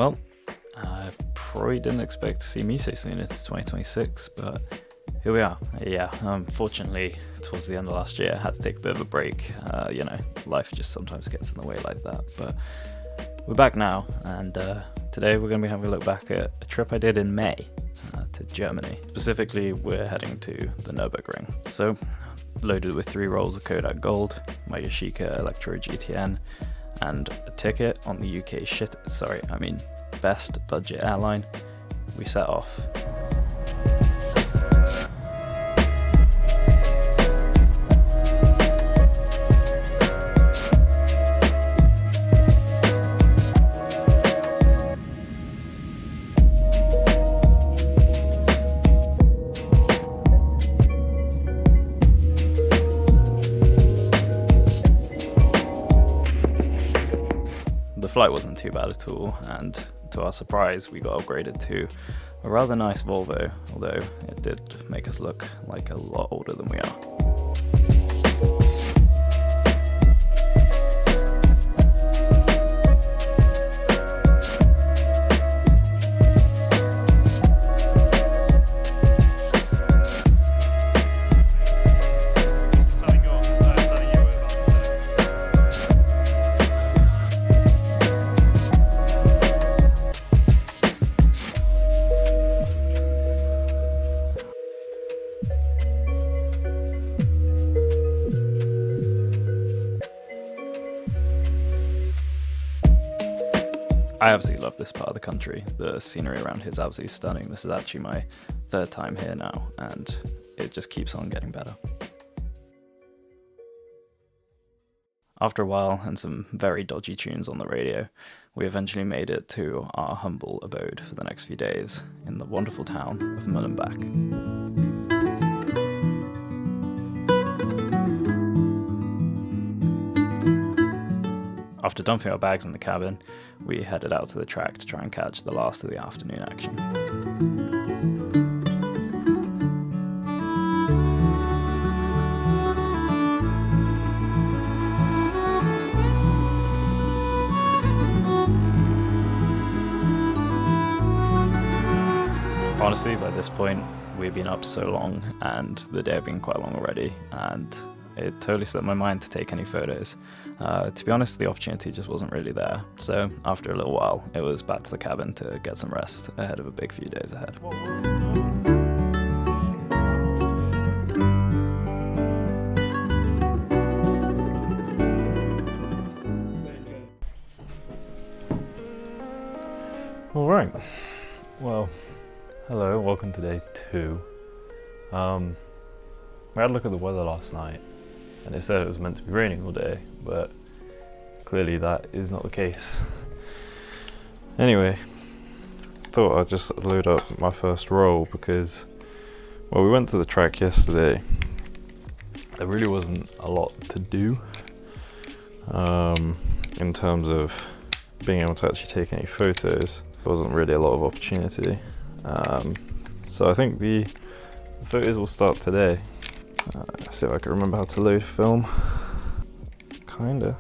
Well, I probably didn't expect to see me so soon. It's 2026, but here we are. Yeah, unfortunately, towards the end of last year, I had to take a bit of a break. You know, life just sometimes gets in the way like that. But we're back now, and today we're going to be having a look back at a trip I did in May to Germany. Specifically, we're heading to the Nurburgring. So, loaded with 3 rolls of Kodak Gold, my Yashica Electro GTN, and a ticket on the best budget airline, we set off. The flight wasn't too bad at all, and to our surprise, we got upgraded to a rather nice Volvo, although it did make us look like a lot older than we are. I absolutely love this part of the country. The scenery around here is absolutely stunning. This is actually my 3rd time here now, and it just keeps on getting better. After a while and some very dodgy tunes on the radio, we eventually made it to our humble abode for the next few days in the wonderful town of Mullenbach. After dumping our bags in the cabin, we headed out to the track to try and catch the last of the afternoon action. Honestly, by this point, we've been up so long and the day had been quite long already, and it totally slipped my mind to take any photos. To be honest, the opportunity just wasn't really there. So after a little while, it was back to the cabin to get some rest ahead of a big few days ahead. All right. Well, hello, welcome to day 2. We had a look at the weather last night, and it said it was meant to be raining all day, but clearly that is not the case. Anyway, thought I'd just load up my first roll because, well, we went to the track yesterday. There really wasn't a lot to do in terms of being able to actually take any photos. There wasn't really a lot of opportunity. So I think the photos will start today. Let's see if I can remember how to load film. Kinda.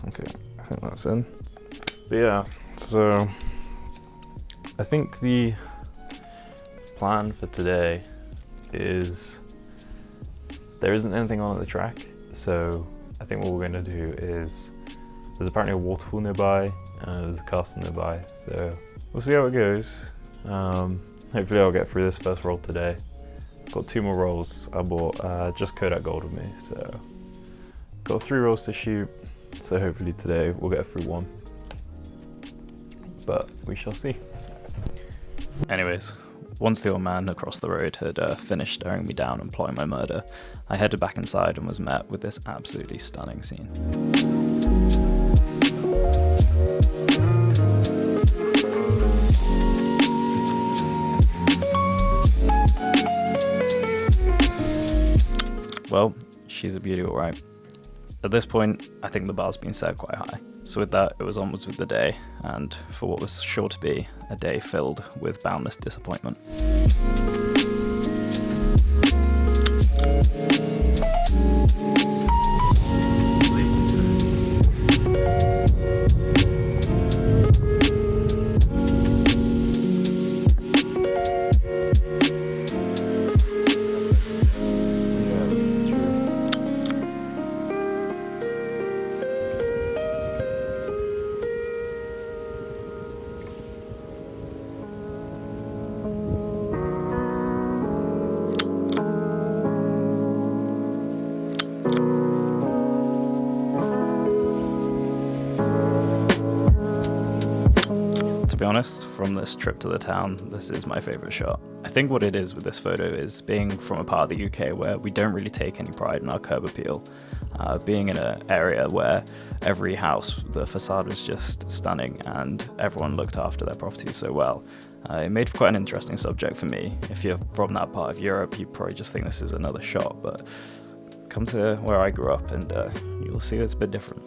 Okay, I think that's in. But yeah, so I think the plan for today is there isn't anything on at the track. So I think what we're going to do is there's apparently a waterfall nearby, there's a castle nearby. So we'll see how it goes. Hopefully I'll get through this first roll today. Got 2 more rolls. I bought just Kodak Gold with me, so got 3 rolls to shoot. So hopefully today we'll get through 1, but we shall see. Anyways, once the old man across the road had finished staring me down and plotting my murder, I headed back inside and was met with this absolutely stunning scene. Well, she's a beauty, all right. At this point, I think the bar's been set quite high. So with that, it was onwards with the day, and for what was sure to be a day filled with boundless disappointment. honest, from this trip to the town, this is my favourite shot. I think what it is with this photo is being from a part of the UK where we don't really take any pride in our curb appeal. Being in an area where every house, the facade was just stunning and everyone looked after their properties so well. It made for quite an interesting subject for me. If you're from that part of Europe, you probably just think this is another shot, but come to where I grew up and you'll see it's a bit different.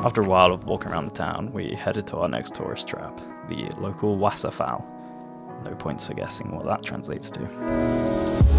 After a while of walking around the town, we headed to our next tourist trap, the local Wasserfall. No points for guessing what that translates to.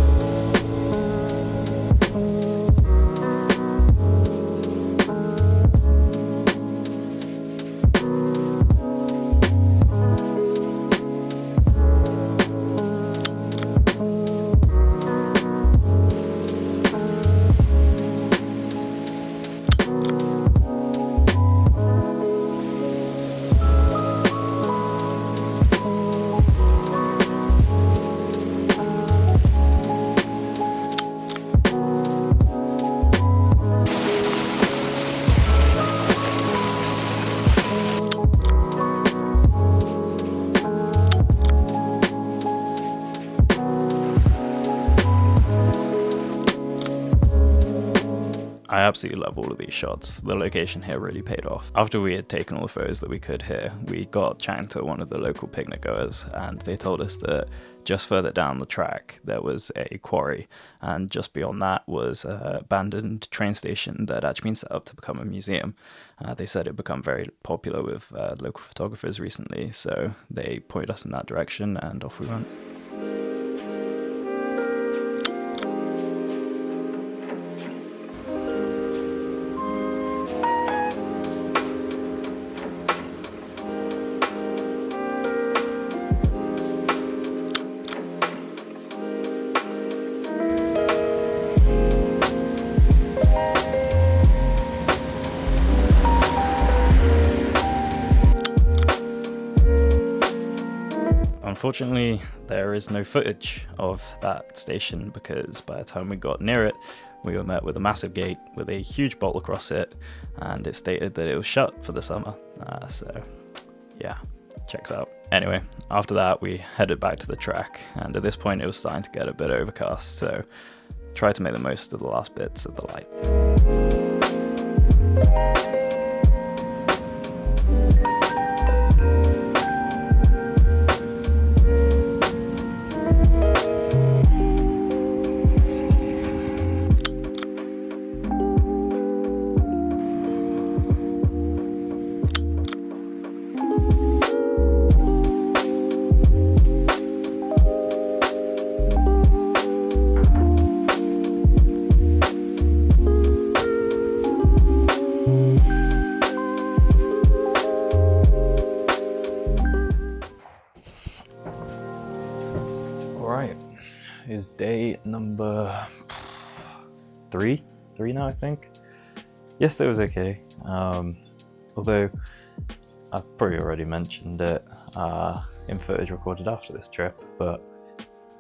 I absolutely love all of these shots. The location here really paid off. After we had taken all the photos that we could here, we got chatting to one of the local picnic goers, and they told us that just further down the track there was a quarry, and just beyond that was an abandoned train station that had actually been set up to become a museum. They said it had become very popular with local photographers recently, so they pointed us in that direction and off we went. Unfortunately, there is no footage of that station because by the time we got near it, we were met with a massive gate with a huge bolt across it, and it stated that it was shut for the summer. So yeah, checks out. Anyway, after that we headed back to the track, and at this point it was starting to get a bit overcast, so tried to make the most of the last bits of the light. Is day number three now, I think. Yesterday was okay, although I've probably already mentioned it in footage recorded after this trip, but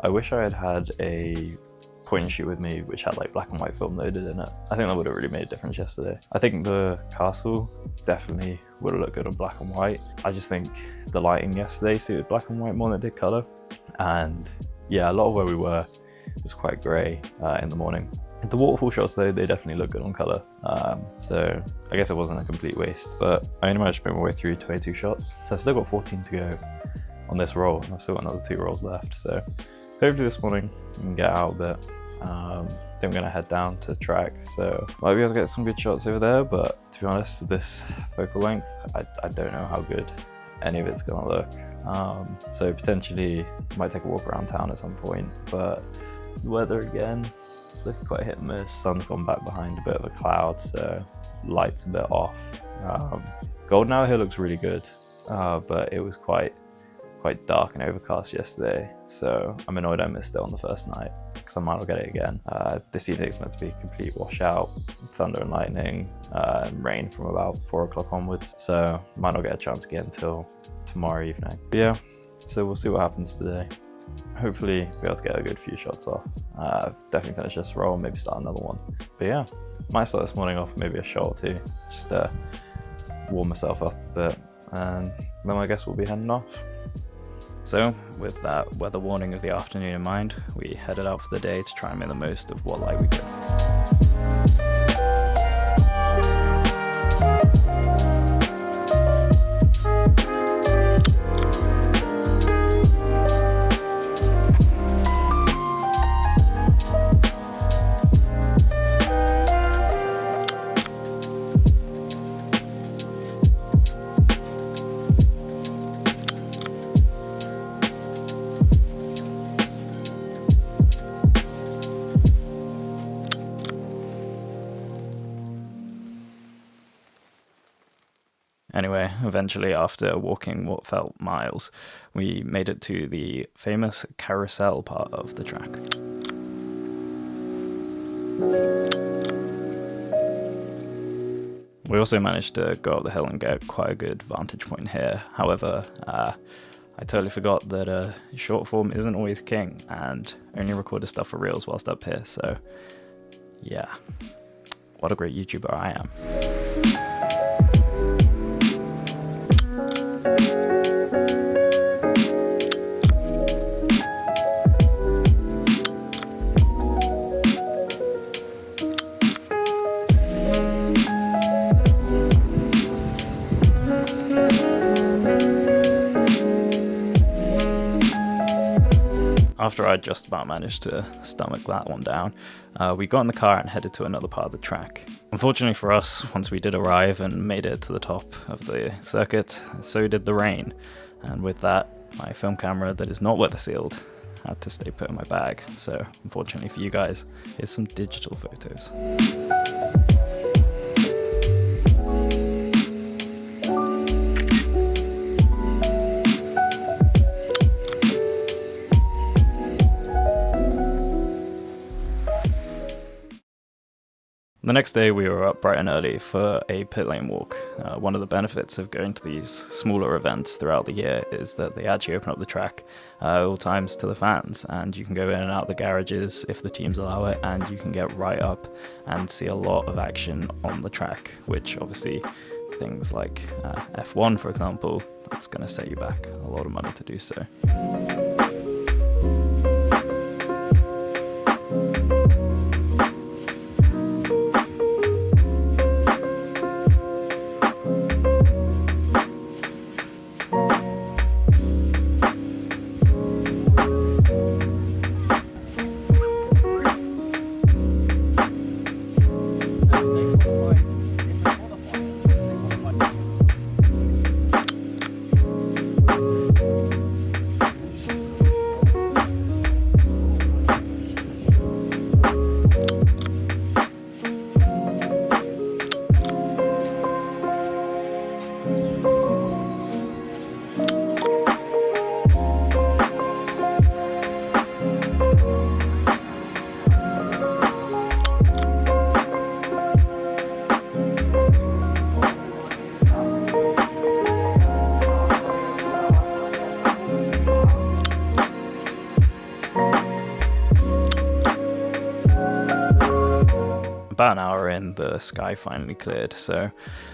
I wish I had had a point and shoot with me which had like black and white film loaded in it. I think that would have really made a difference yesterday. I think the castle definitely would have looked good on black and white. I just think the lighting yesterday suited black and white more than it did colour, and yeah, a lot of where we were was quite grey in the morning. The waterfall shots though, they definitely look good on colour, so I guess it wasn't a complete waste, but I only managed to make my way through 22 shots, so I've still got 14 to go on this roll, and I've still got another 2 rolls left, so hopefully this morning we can get out a bit. I think I'm going to head down to track, so might be able to get some good shots over there, but to be honest, with this focal length, I don't know how good any of it's going to look. So potentially might take a walk around town at some point, but the weather again, it's looking quite hit and miss. Sun's gone back behind a bit of a cloud, so light's a bit off. Golden Hour here looks really good, but it was quite quite dark and overcast yesterday, so I'm annoyed I missed it on the first night because I might not get it again. This evening is meant to be a complete washout, thunder and lightning, and rain from about 4 o'clock onwards, so might not get a chance again until tomorrow evening. But yeah, so we'll see what happens today. Hopefully be able to get a good few shots off. Definitely finish this roll, maybe start another one. But yeah, might start this morning off maybe a shot or two, just to warm myself up a bit, and then I guess we'll be heading off. So with that weather warning of the afternoon in mind, we headed out for the day to try and make the most of what light we could. Anyway, eventually after walking what felt miles, we made it to the famous carousel part of the track. We also managed to go up the hill and get quite a good vantage point here. However, I totally forgot that short form isn't always king, and only recorded stuff for reels whilst up here, so yeah, what a great YouTuber I am. After I just about managed to stomach that one down, we got in the car and headed to another part of the track. Unfortunately for us, once we did arrive and made it to the top of the circuit, so did the rain. And with that, my film camera that is not weather sealed had to stay put in my bag. So unfortunately for you guys, here's some digital photos. The next day we were up bright and early for a pit lane walk. One of the benefits of going to these smaller events throughout the year is that they actually open up the track at all times to the fans, and you can go in and out the garages if the teams allow it, and you can get right up and see a lot of action on the track, which obviously things like F1 for example, that's going to set you back a lot of money to do so. About an hour in, the sky finally cleared, so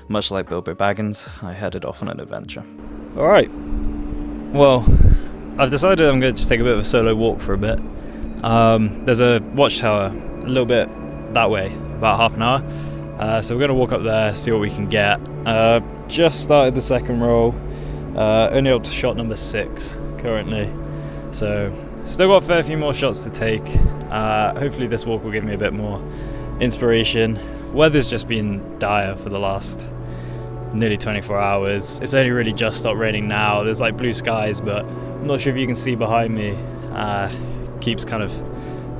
much like Bilbo Baggins, I headed off on an adventure. Alright, well, I've decided I'm going to just take a bit of a solo walk for a bit. There's a watchtower a little bit that way, about half an hour, so we're going to walk up there, see what we can get. Just started the second roll, only up to shot number 6 currently, so still got a fair few more shots to take. Hopefully this walk will give me a bit more inspiration. Weather's just been dire for the last nearly 24 hours. It's only really just stopped raining now. There's like blue skies, but I'm not sure if you can see behind me. Keeps kind of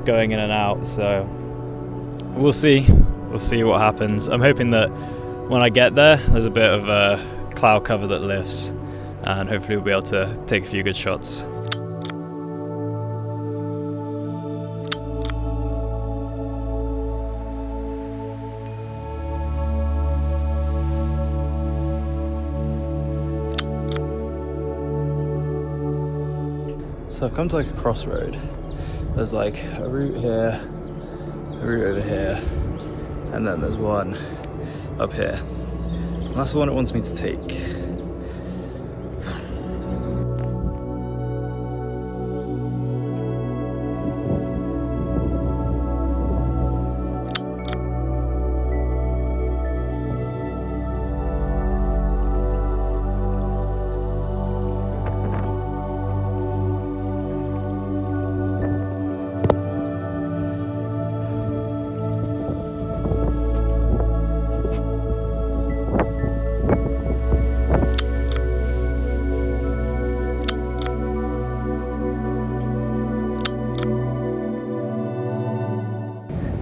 going in and out, so we'll see what happens. I'm hoping that when I get there, there's a bit of a cloud cover that lifts, and hopefully we'll be able to take a few good shots. So I've come to like a crossroad. There's like a route here, a route over here, and then there's one up here. And that's the one it wants me to take.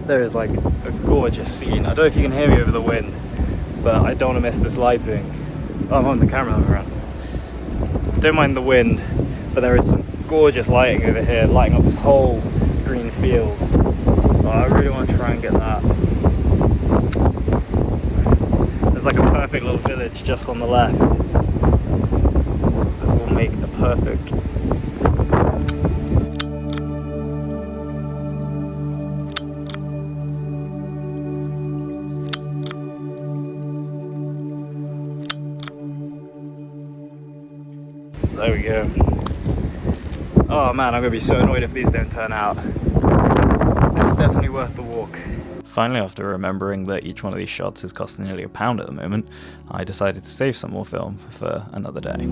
There is like a gorgeous scene. I don't know if you can hear me over the wind, but I don't want to miss this lighting. Oh, I'm on the camera around. Don't mind the wind, but there is some gorgeous lighting over here, lighting up this whole green field. So I really want to try and get that. There's like a perfect little village just on the left that will make a perfect. There we go. Oh man, I'm gonna be so annoyed if these don't turn out. It's definitely worth the walk. Finally, after remembering that each one of these shots is costing nearly £1 at the moment, I decided to save some more film for another day.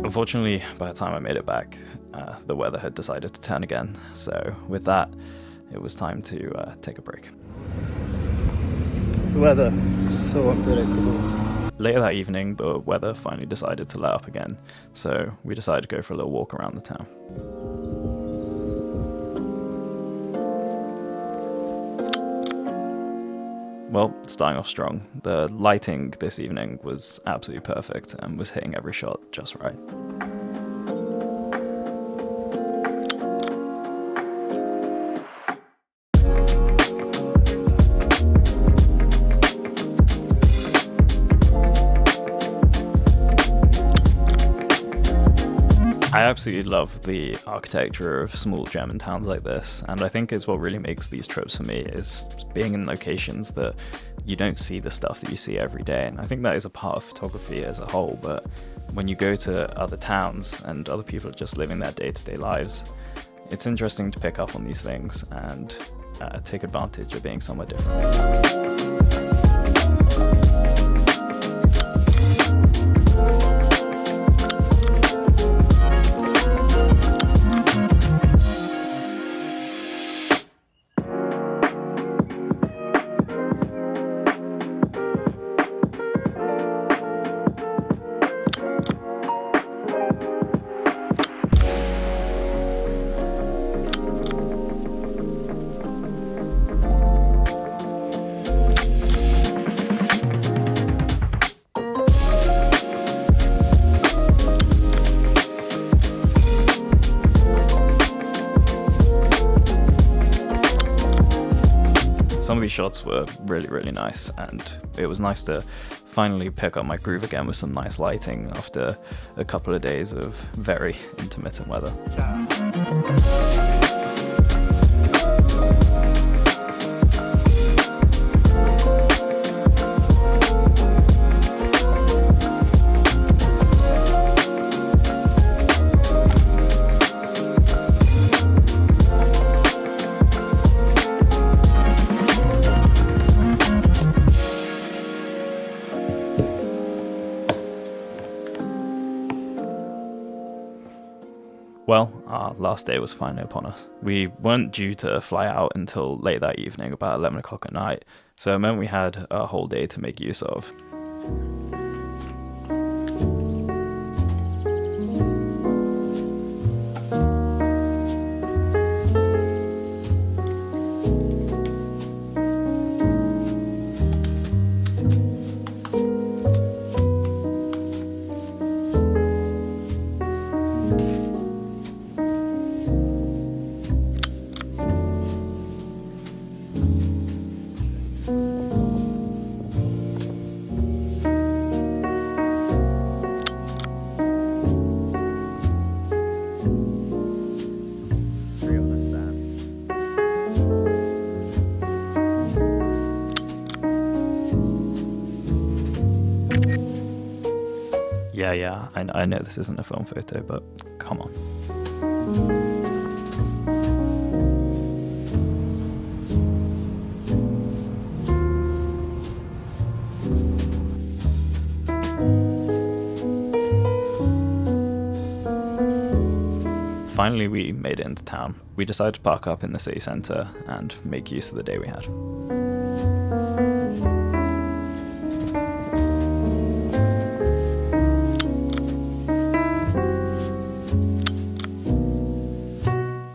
Unfortunately, by the time I made it back, the weather had decided to turn again, so with that, it was time to take a break. This weather is so unpredictable. Later that evening, the weather finally decided to let up again, so we decided to go for a little walk around the town. Well, starting off strong, the lighting this evening was absolutely perfect and was hitting every shot just right. I absolutely love the architecture of small German towns like this, and I think it's what really makes these trips for me, is being in locations that you don't see the stuff that you see every day. And I think that is a part of photography as a whole, but when you go to other towns and other people are just living their day-to-day lives, it's interesting to pick up on these things and take advantage of being somewhere different. Some of these shots were really nice, and it was nice to finally pick up my groove again with some nice lighting after a couple of days of very intermittent weather. Well, our last day was finally upon us. We weren't due to fly out until late that evening, about 11 o'clock at night, so it meant we had a whole day to make use of. Yeah, I know this isn't a film photo, but come on. Finally, we made it into town. We decided to park up in the city centre and make use of the day we had.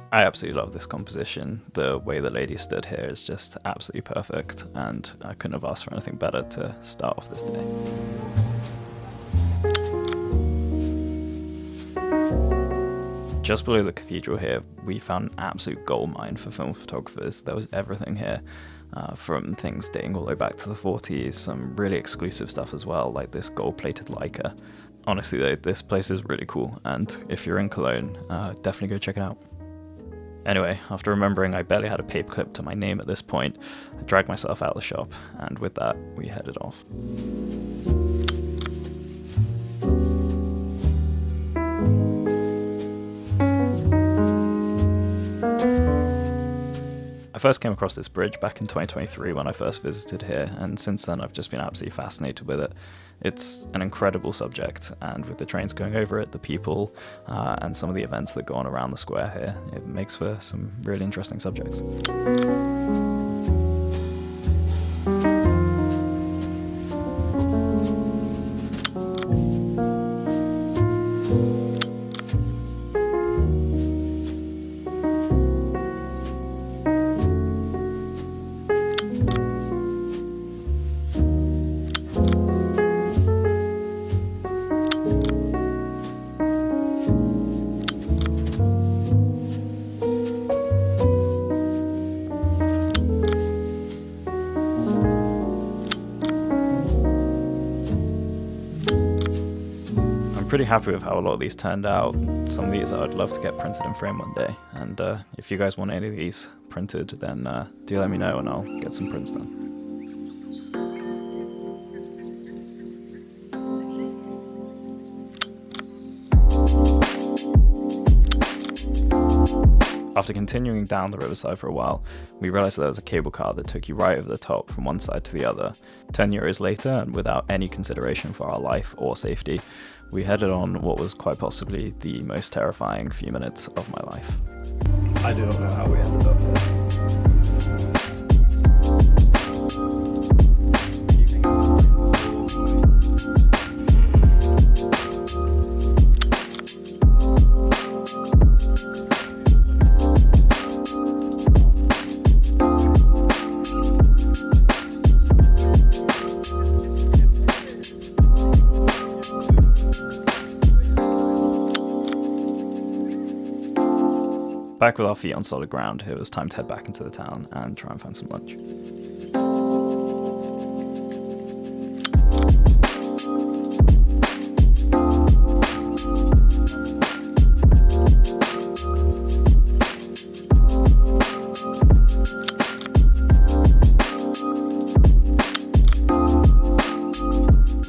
I absolutely love this composition. The way the lady stood here is just absolutely perfect, and I couldn't have asked for anything better to start off this day. Just below the cathedral here, we found an absolute gold mine for film photographers. There was everything here, from things dating all the way back to the 40s, some really exclusive stuff as well, like this gold-plated Leica. Honestly though, this place is really cool, and if you're in Cologne, definitely go check it out. Anyway, after remembering I barely had a paperclip to my name at this point, I dragged myself out of the shop, and with that, we headed off. I first came across this bridge back in 2023 when I first visited here, and since then I've just been absolutely fascinated with it. It's an incredible subject, and with the trains going over it, the people, and some of the events that go on around the square here, it makes for some really interesting subjects. Pretty happy with how a lot of these turned out. Some of these I'd love to get printed in frame one day, and if you guys want any of these printed, then do let me know and I'll get some prints done. After continuing down the riverside for a while, we realised that there was a cable car that took you right over the top from one side to the other. 10 euros later, and without any consideration for our life or safety, we headed on what was quite possibly the most terrifying few minutes of my life. I do not know how we ended up here. Back with our feet on solid ground, it was time to head back into the town and try and find some lunch.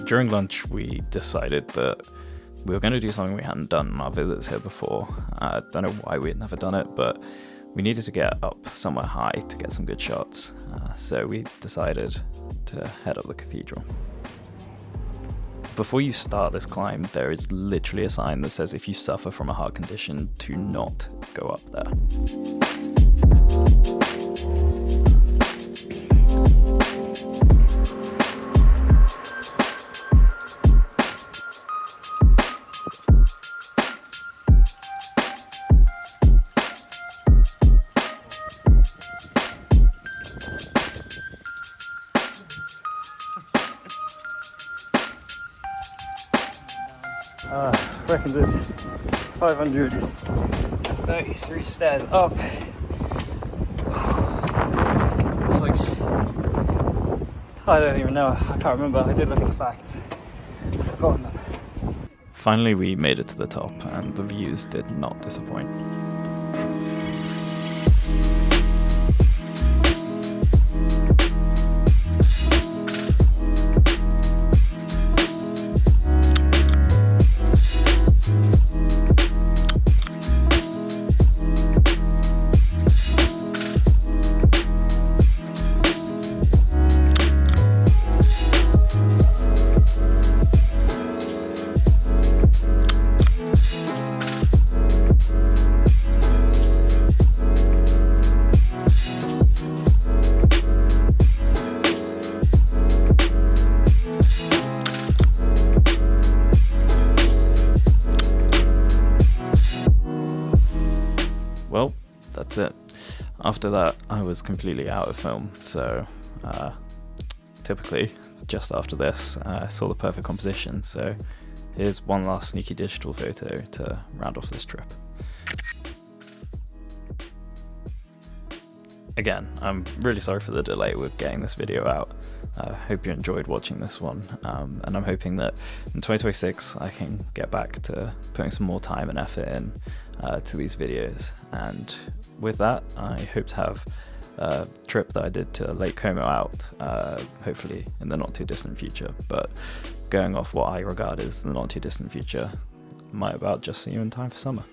During lunch, we decided that we were going to do something we hadn't done on our visits here before. I don't know why we had never done it, but we needed to get up somewhere high to get some good shots. So we decided to head up the cathedral. Before you start this climb, there is literally a sign that says if you suffer from a heart condition, do not go up there. Reckons it's 533 stairs up. It's like, I don't even know, I can't remember. I did look at the facts, I've forgotten them. Finally, we made it to the top, and the views did not disappoint. Well, that's it. After that, I was completely out of film, so typically, just after this, I saw the perfect composition, so here's one last sneaky digital photo to round off this trip. Again, I'm really sorry for the delay with getting this video out. Hope you enjoyed watching this one, and I'm hoping that in 2026 I can get back to putting some more time and effort in to these videos. And with that, I hope to have a trip that I did to Lake Como out, hopefully in the not too distant future. But going off what I regard as the not too distant future, might about just see you in time for summer.